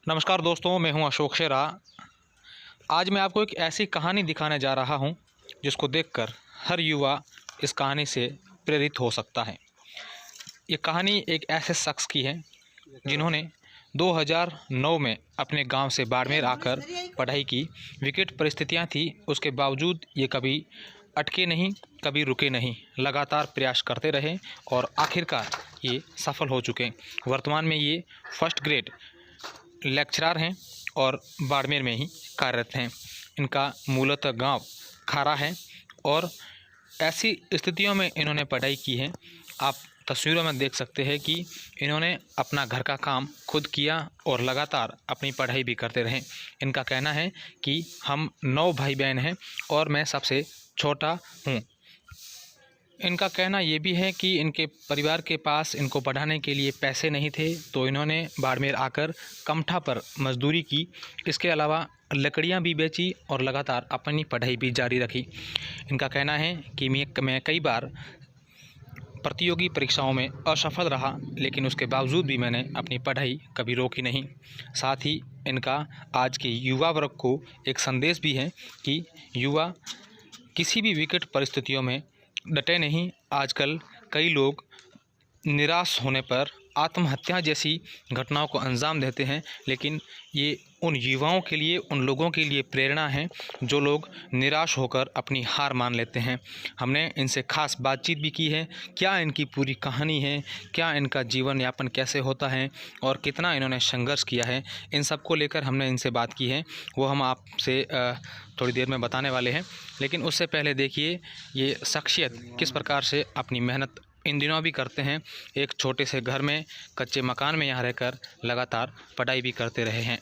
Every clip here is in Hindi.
नमस्कार दोस्तों, मैं हूं अशोक शेरा। आज मैं आपको एक ऐसी कहानी दिखाने जा रहा हूं जिसको देखकर हर युवा इस कहानी से प्रेरित हो सकता है। ये कहानी एक ऐसे शख्स की है जिन्होंने 2009 में अपने गांव से बाड़मेर आकर पढ़ाई की। विकट परिस्थितियां थी, उसके बावजूद ये कभी अटके नहीं, कभी रुके नहीं, लगातार प्रयास करते रहे और आखिरकार ये सफल हो चुके। वर्तमान में ये फर्स्ट ग्रेड लेक्चरर हैं और बाड़मेर में ही कार्यरत हैं। इनका मूलतः गांव खारा है और ऐसी स्थितियों में इन्होंने पढ़ाई की है। आप तस्वीरों में देख सकते हैं कि इन्होंने अपना घर का काम खुद किया और लगातार अपनी पढ़ाई भी करते रहे। इनका कहना है कि हम 9 भाई बहन हैं और मैं सबसे छोटा हूँ। इनका कहना ये भी है कि इनके परिवार के पास इनको पढ़ाने के लिए पैसे नहीं थे, तो इन्होंने बाड़मेर आकर कमठा पर मजदूरी की। इसके अलावा लकड़ियाँ भी बेची और लगातार अपनी पढ़ाई भी जारी रखी। इनका कहना है कि मैं कई बार प्रतियोगी परीक्षाओं में असफल रहा, लेकिन उसके बावजूद भी मैंने अपनी पढ़ाई कभी रोकी नहीं। साथ ही इनका आज के युवा वर्ग को एक संदेश भी है कि युवा किसी भी विकट परिस्थितियों में डटे नहीं। आजकल कई लोग निराश होने पर आत्महत्या जैसी घटनाओं को अंजाम देते हैं, लेकिन ये उन युवाओं के लिए, उन लोगों के लिए प्रेरणा है जो लोग निराश होकर अपनी हार मान लेते हैं। हमने इनसे खास बातचीत भी की है, क्या इनकी पूरी कहानी है, क्या इनका जीवन यापन कैसे होता है और कितना इन्होंने संघर्ष किया है, इन सब को लेकर हमने इनसे बात की है। वो हम आपसे थोड़ी देर में बताने वाले हैं। लेकिन उससे पहले देखिए ये शख्सियत किस प्रकार से अपनी मेहनत इन दिनों भी करते हैं। एक छोटे से घर में, कच्चे मकान में यहाँ रहकर लगातार पढ़ाई भी करते रहे हैं।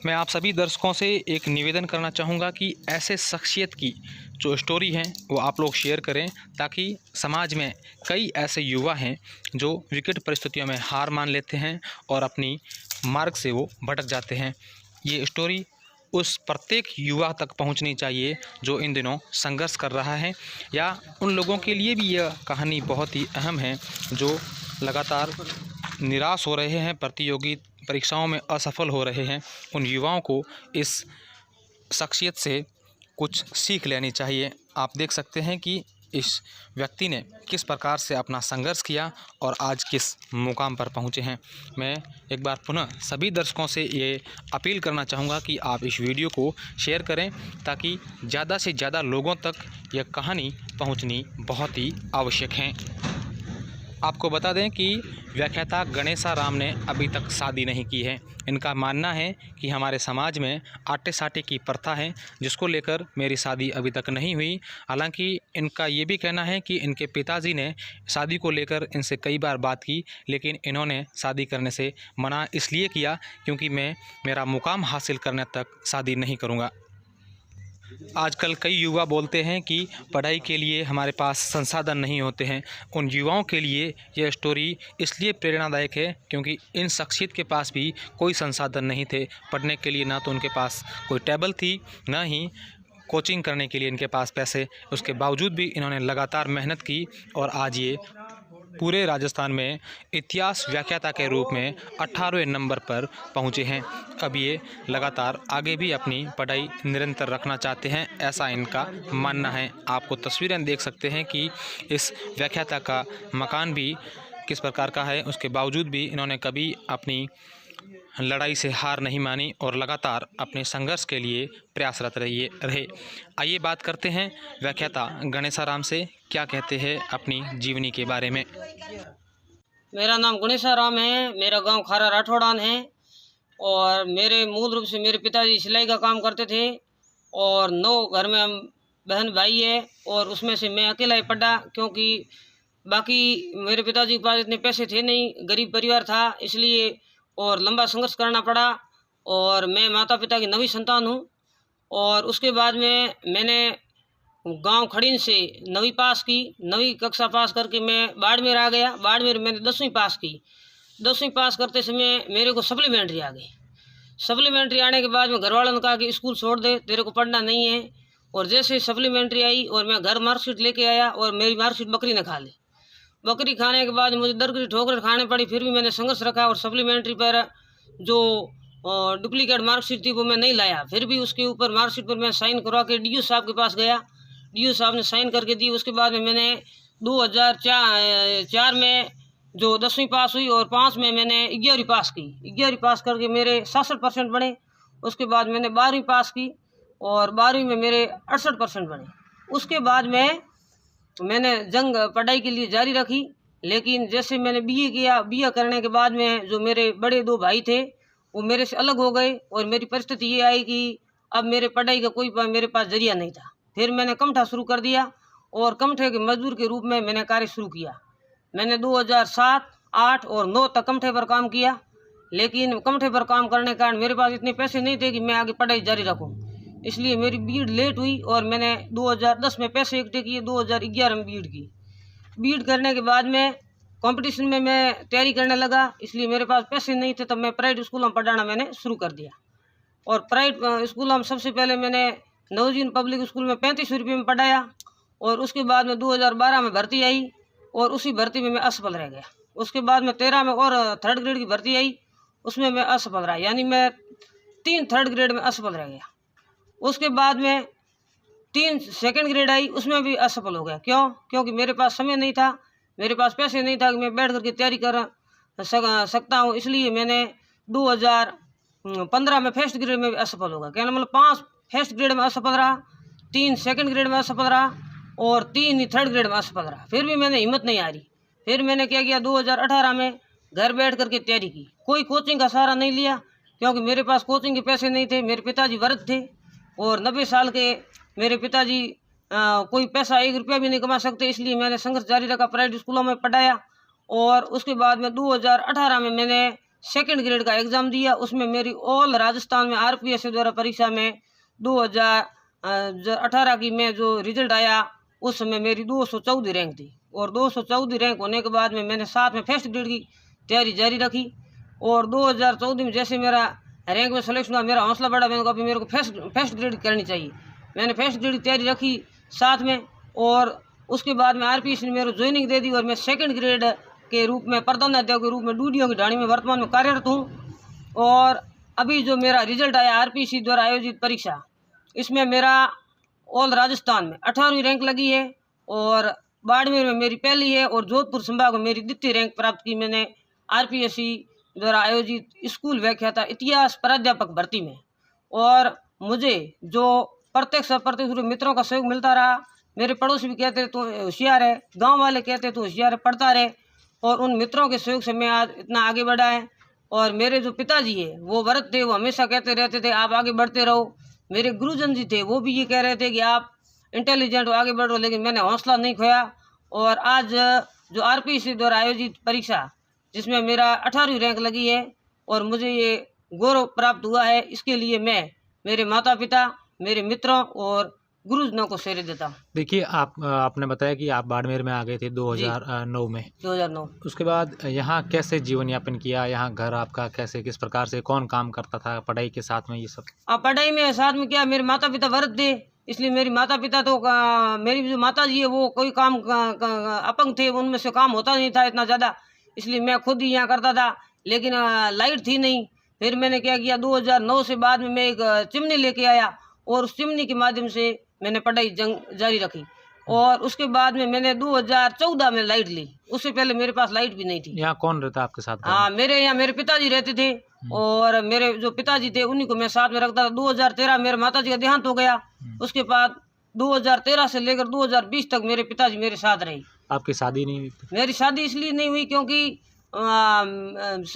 मैं आप सभी दर्शकों से एक निवेदन करना चाहूँगा कि ऐसे शख्सियत की जो स्टोरी है वो आप लोग शेयर करें, ताकि समाज में कई ऐसे युवा हैं जो विकट परिस्थितियों में हार मान लेते हैं और अपनी मार्ग से वो भटक जाते हैं। ये स्टोरी उस प्रत्येक युवा तक पहुंचनी चाहिए जो इन दिनों संघर्ष कर रहा है, या उन लोगों के लिए भी यह कहानी बहुत ही अहम है जो लगातार निराश हो रहे हैं, प्रतियोगी परीक्षाओं में असफल हो रहे हैं। उन युवाओं को इस शख्सियत से कुछ सीख लेनी चाहिए। आप देख सकते हैं कि इस व्यक्ति ने किस प्रकार से अपना संघर्ष किया और आज किस मुकाम पर पहुंचे हैं। मैं एक बार पुनः सभी दर्शकों से ये अपील करना चाहूँगा कि आप इस वीडियो को शेयर करें, ताकि ज़्यादा से ज़्यादा लोगों तक यह कहानी पहुंचनी बहुत ही आवश्यक है। आपको बता दें कि व्याख्याता गणेशा राम ने अभी तक शादी नहीं की है। इनका मानना है कि हमारे समाज में आटे साटे की प्रथा है, जिसको लेकर मेरी शादी अभी तक नहीं हुई। हालांकि इनका ये भी कहना है कि इनके पिताजी ने शादी को लेकर इनसे कई बार बात की, लेकिन इन्होंने शादी करने से मना इसलिए किया क्योंकि मैं मेरा मुकाम हासिल करने तक शादी नहीं करूँगा। आजकल कई युवा बोलते हैं कि पढ़ाई के लिए हमारे पास संसाधन नहीं होते हैं। उन युवाओं के लिए यह स्टोरी इसलिए प्रेरणादायक है क्योंकि इन शख्सियत के पास भी कोई संसाधन नहीं थे पढ़ने के लिए। ना तो उनके पास कोई टेबल थी, ना ही कोचिंग करने के लिए इनके पास पैसे। उसके बावजूद भी इन्होंने लगातार मेहनत की और आज ये पूरे राजस्थान में इतिहास व्याख्याता के रूप में 18वें नंबर पर पहुँचे हैं। अब ये लगातार आगे भी अपनी पढ़ाई निरंतर रखना चाहते हैं, ऐसा इनका मानना है। आपको तस्वीरें देख सकते हैं कि इस व्याख्याता का मकान भी किस प्रकार का है। उसके बावजूद भी इन्होंने कभी अपनी लड़ाई से हार नहीं मानी और लगातार अपने संघर्ष के लिए प्रयासरत रहे। आइए बात करते हैं व्याख्याता गणेशा राम से, क्या कहते हैं अपनी जीवनी के बारे में। मेरा नाम गणेशा राम है, मेरा गांव खारा राठौड़ान है और मेरे मूल रूप से मेरे पिताजी सिलाई का काम करते थे और 9 घर में हम बहन भाई है और उसमें से मैं अकेला ही पढ़ा, क्योंकि बाकी मेरे पिताजी के पास इतने पैसे थे नहीं, गरीब परिवार था इसलिए, और लंबा संघर्ष करना पड़ा। और मैं माता पिता की 9वीं संतान हूँ। और उसके बाद में मैंने गांव खड़ीन से 9वीं पास की, 9वीं कक्षा पास करके मैं बाड़मेर आ गया। बाड़मेर मैंने 10वीं पास की। 10वीं पास करते समय मेरे को सप्लीमेंट्री आ गई। सप्लीमेंट्री आने के बाद में घर वालों ने कहा कि स्कूल छोड़ दे, तेरे को पढ़ना नहीं है। और जैसे सप्लीमेंट्री आई और मैं घर मार्कशीट लेके आया और मेरी मार्कशीट बकरी ने खा ली। बकरी खाने के बाद मुझे दर की ठोकर खाने पड़ी, फिर भी मैंने संघर्ष रखा और सप्लीमेंट्री पर जो डुप्लीकेट मार्कशीट थी वो मैं नहीं लाया। फिर भी उसके ऊपर मार्कशीट पर मैं साइन करवा के DO साहब के पास गया। DO साहब ने साइन करके दी। उसके बाद में मैंने 2004 में जो 10वीं पास हुई और 5 में मैंने 11वीं पास की। 11वीं पास करके मेरे 67% बने। उसके बाद मैंने 12वीं पास की और 12वीं में मेरे 68% बने। उसके बाद में मैंने जंग पढ़ाई के लिए जारी रखी। लेकिन जैसे मैंने BA किया, BA करने के बाद में जो मेरे बड़े 2 भाई थे वो मेरे से अलग हो गए और मेरी परिस्थिति ये आई कि अब मेरे पढ़ाई का कोई मेरे पास जरिया नहीं था। फिर मैंने कमठा शुरू कर दिया और कमठे के मजदूर के रूप में मैंने कार्य शुरू किया। मैंने 2007, 8 और 9 तक कमठे पर काम किया। लेकिन कमठे पर काम करने के कारण मेरे पास इतने पैसे नहीं थे कि मैं आगे पढ़ाई जारी रखूं। इसलिए मेरी बीएड लेट हुई और मैंने 2010 में पैसे इकट्ठे किए, 2011 में बीएड की। बीएड करने के बाद में कंपटीशन में मैं तैयारी करने लगा। इसलिए मेरे पास पैसे नहीं थे, तब मैं प्राइवेट स्कूलों में पढ़ाना मैंने शुरू कर दिया। और प्राइवेट स्कूलों में सबसे पहले मैंने नवजीवन पब्लिक स्कूल में 3500 रुपये में पढ़ाया और उसके बाद में 2012 में भर्ती आई और उसी भर्ती में मैं असफल रह गया। उसके बाद में 13 में और 3rd ग्रेड की भर्ती आई, उसमें मैं असफल रहा, यानी मैं 3 3rd ग्रेड में असफल रह गया। उसके बाद में 3 2nd ग्रेड आई, उसमें भी असफल हो गया। क्यों? क्योंकि मेरे पास समय नहीं था, मेरे पास पैसे नहीं था कि मैं बैठ करके तैयारी कर सकता हूँ। इसलिए मैंने 2015 में 1st ग्रेड में भी असफल हो गया। कहना मतलब 5 1st ग्रेड में असफल रहा, 3 2nd ग्रेड में असफल रहा और 3 ही 3rd ग्रेड में असफल रहा। फिर भी मैंने हिम्मत नहीं हारी। फिर मैंने क्या किया, 2018 में घर बैठ करके तैयारी की। कोई कोचिंग का सहारा नहीं लिया क्योंकि मेरे पास कोचिंग के पैसे नहीं थे। मेरे पिताजी वृद्ध थे और 90 साल के मेरे पिताजी कोई पैसा 1 रुपया भी नहीं कमा सकते। इसलिए मैंने संघर्ष जारी रखा, प्राइवेट स्कूलों में पढ़ाया। और उसके बाद में 2018 में मैंने 2nd ग्रेड का एग्ज़ाम दिया। उसमें मेरी ऑल राजस्थान में RPSC द्वारा परीक्षा में 2018 की में जो रिजल्ट आया उस समय मेरी 214 रैंक थी। और 214 रैंक होने के बाद में मैंने साथ में 1st ग्रेड की तैयारी जारी रखी। और 2014 में जैसे मेरा रैंक में सिलेक्शन हुआ, मेरा हौसला बढ़ा। मैंने कहा अभी मेरे को फर्स्ट ग्रेड करनी चाहिए। मैंने 1st ग्रेड की तैयारी रखी साथ में। और उसके बाद में RPSC ने मेरे को ज्वाइनिंग दे दी और मैं 2nd ग्रेड के रूप में प्रधानाध्यापक के रूप में DDO की ढाणी में वर्तमान में कार्यरत हूँ। और अभी जो मेरा रिजल्ट आया RPSC द्वारा आयोजित परीक्षा, इसमें मेरा ऑल राजस्थान में 18वीं रैंक लगी है और बाड़मेर में मेरी पहली है और जोधपुर संभाग में मेरी द्वितीय रैंक प्राप्त की मैंने RPSC द्वारा आयोजित स्कूल व्याख्याता इतिहास प्राध्यापक भर्ती में। और मुझे जो प्रत्यक्ष अप्रत्यक्ष मित्रों का सहयोग मिलता रहा। मेरे पड़ोसी भी कहते तो होशियार है, गांव वाले कहते तो होशियार है, पढ़ता रहे। और उन मित्रों के सहयोग से मैं आज इतना आगे बढ़ा है। और मेरे जो पिताजी है वो वृद्ध थे, वो हमेशा कहते रहते थे आप आगे बढ़ते रहो। मेरे गुरुजन जी थे वो भी ये कह रहे थे कि आप इंटेलिजेंट हो, आगे बढ़ो। लेकिन मैंने हौसला नहीं खोया। और आज जो RPSC द्वारा आयोजित परीक्षा जिसमें मेरा 18वीं रैंक लगी है और मुझे ये गौरव प्राप्त हुआ है, इसके लिए मैं मेरे माता पिता, मेरे मित्रों और गुरुजनों को श्रेय देता हूँ। देखिए आपने बताया कि आप बाड़मेर में आ गए थे 2009 में। 2009। उसके बाद यहाँ कैसे जीवन यापन किया? यहाँ घर आपका कैसे, किस प्रकार से, कौन काम करता था पढ़ाई के साथ में, ये सब? पढ़ाई में साथ में क्या, मेरे माता पिता वृद्ध थे, इसलिए मेरी माता पिता तो मेरी जो माता जी है वो कोई काम अपंग थे, उनमें से काम होता नहीं था इतना ज़्यादा। इसलिए मैं खुद ही यहाँ करता था। लेकिन लाइट थी नहीं। फिर मैंने क्या किया, 2009 से बाद में मैं एक चिमनी लेके आया और उस चिमनी के माध्यम से मैंने पढ़ाई जारी रखी। और उसके बाद में मैंने 2014 में लाइट ली। उससे पहले मेरे पास लाइट भी नहीं थी। यहाँ कौन रहता आपके साथ? हाँ, मेरे यहाँ मेरे पिताजी रहते थे और मेरे जो पिताजी थे उन्हीं को मैं साथ में रखता था। 2013 मेरे माताजी का देहांत हो गया। उसके बाद 2013 से लेकर 2020 तक मेरे पिताजी मेरे साथ रहे। आपकी शादी नहीं हुई? मेरी शादी इसलिए नहीं हुई क्योंकि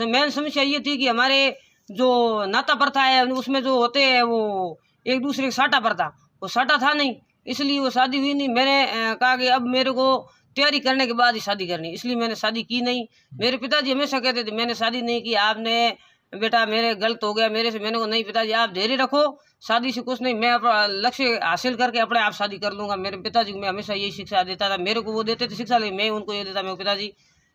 मेन समस्या ये थी कि हमारे जो नाता प्रथा है उसमें जो होते हैं वो एक दूसरे के साटा प्रथा, वो साटा था नहीं, इसलिए वो शादी हुई नहीं। मैंने कहा कि अब मेरे को तैयारी करने के बाद ही शादी करनी, इसलिए मैंने शादी की नहीं। मेरे पिताजी हमेशा कहते थे मैंने शादी नहीं की, आपने बेटा मेरे गलत हो गया मेरे से। मैंने कहा नहीं पिताजी आप धैर्य रखो, शादी से कुछ नहीं, मैं अपना लक्ष्य हासिल करके अपने आप शादी कर लूँगा। मेरे पिताजी को मैं हमेशा यही शिक्षा देता था। मेरे को वो देते थे शिक्षा, लेकिन मैं उनको ये देता, मेरे पिताजी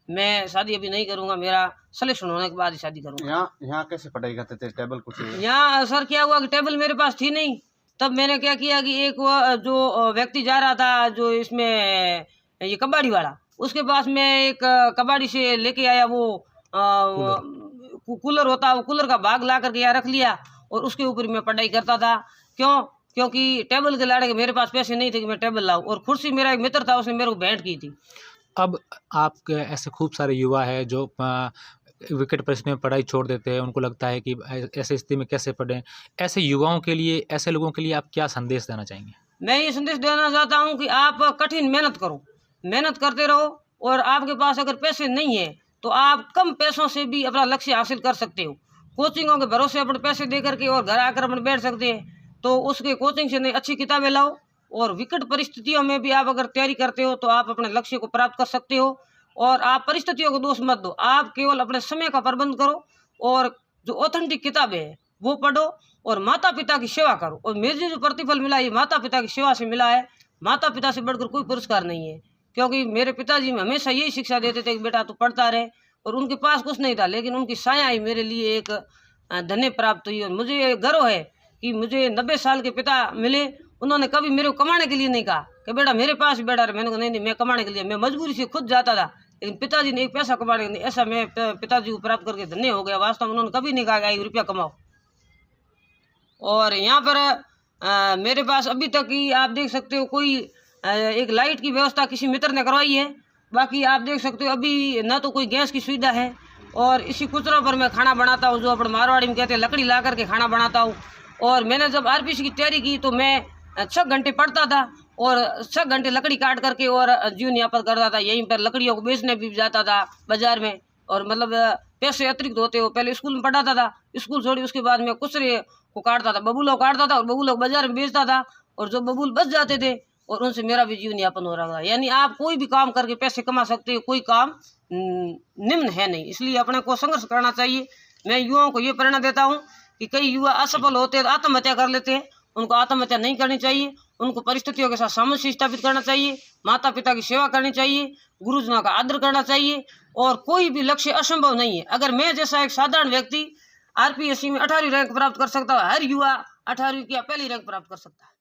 मैं शादी अभी नहीं करूँगा, मेरा सिलेक्शन होने के बाद ही शादी करूँगा। यहाँ कैसे पढ़ाई करते थे? टेबल कुछ यहाँ सर क्या हुआ कि टेबल मेरे पास थी नहीं। तब मैंने क्या किया कि एक वो जो व्यक्ति जा रहा था जो इसमें ये कबाड़ी वाला, उसके पास मैं एक कबाड़ी से लेके आया वो कूलर होता, वो कूलर का भाग ला करके यहाँ रख लिया और उसके ऊपर मैं पढ़ाई करता था। क्यों? क्योंकि टेबल के लाने के मेरे पास पैसे नहीं थे कि मैं टेबल लाऊं। और कुर्सी मेरा एक मित्र था, उसने मेरे को भेंट की थी। अब आपके ऐसे खूब सारे युवा हैं जो विकट परिस्थिति में पढ़ाई छोड़ देते हैं, उनको लगता है कि ऐसे स्थिति में कैसे पढ़ें। ऐसे युवाओं के लिए, ऐसे लोगों के लिए आप क्या संदेश देना चाहेंगे? मैं ये संदेश देना चाहता हूँ कि आप कठिन मेहनत करो, मेहनत करते रहो। और आपके पास अगर पैसे नहीं है तो आप कम पैसों से भी अपना लक्ष्य हासिल कर सकते हो। कोचिंगों के भरोसे अपने पैसे दे करके और घर आकर अपन बैठ सकते हैं, तो उसके कोचिंग से नहीं, अच्छी किताबें लाओ। और विकट परिस्थितियों में भी आप अगर तैयारी करते हो तो आप अपने लक्ष्य को प्राप्त कर सकते हो। और आप परिस्थितियों को दोष मत दो, आप केवल अपने समय का प्रबंध करो और जो ऑथेंटिक किताबें हैं वो पढ़ो और माता पिता की सेवा करो। और मुझे जो प्रतिफल मिला ये माता पिता की सेवा से मिला है। माता पिता से बढ़कर कोई पुरस्कार नहीं है, क्योंकि मेरे पिताजी हमेशा यही शिक्षा देते थे कि बेटा तू पढ़ता रहे। और उनके पास कुछ नहीं था, लेकिन उनकी साया ही मेरे लिए एक धन्य प्राप्त हुई। और मुझे गर्व है कि मुझे 90 साल के पिता मिले। उन्होंने कभी मेरे को कमाने के लिए नहीं कहा कि बेटा मेरे पास बैठा रहे। मैंने कहा नहीं, मैं कमाने के लिए, मैं मजबूरी से खुद जाता था, लेकिन पिताजी ने एक पैसा कमाने के लिए, ऐसा मैं पिताजी को प्राप्त करके धन्य हो गया। वास्तव में उन्होंने कभी नहीं कहा कि 1 रुपया कमाओ। और यहाँ पर मेरे पास अभी तक ही आप देख सकते हो कोई एक लाइट की व्यवस्था किसी मित्र ने करवाई है। बाकी आप देख सकते हो अभी ना तो कोई गैस की सुविधा है। और इसी कुचरों पर मैं खाना बनाता हूँ, जो अपन मारवाड़ी में कहते हैं, लकड़ी ला करके खाना बनाता हूँ। और मैंने जब आरपीसी की तैयारी की तो मैं 6 घंटे पढ़ता था और 6 घंटे लकड़ी काट करके और जीवन यापन करता था। यहीं पर लकड़ियों को बेचने भी जाता था बाजार में। और मतलब पैसे अतिरिक्त होते हो, पहले स्कूल में पढ़ाता था, स्कूल छोड़ी उसके बाद मैं कुचरे को काटता था, बबूलों को काटता था और बबूलों को बाजार में बेचता था। और जो बबूल बच जाते थे और उनसे मेरा भी जीवन यापन हो रहा था। यानी आप कोई भी काम करके पैसे कमा सकते हो, कोई काम निम्न है नहीं, इसलिए अपने को संघर्ष करना चाहिए। मैं युवाओं को ये प्रेरणा देता हूँ कि कई युवा असफल होते हैं, आत्महत्या कर लेते हैं। उनको आत्महत्या नहीं करनी चाहिए, उनको परिस्थितियों के साथ सामंजस्य स्थापित करना चाहिए, माता पिता की सेवा करनी चाहिए, गुरुजनों का आदर करना चाहिए। और कोई भी लक्ष्य असंभव नहीं है। अगर मैं जैसा एक साधारण व्यक्ति आरपीएससी में 18वीं रैंक प्राप्त कर सकता है, हर युवा 18वीं की पहली रैंक प्राप्त कर सकता है।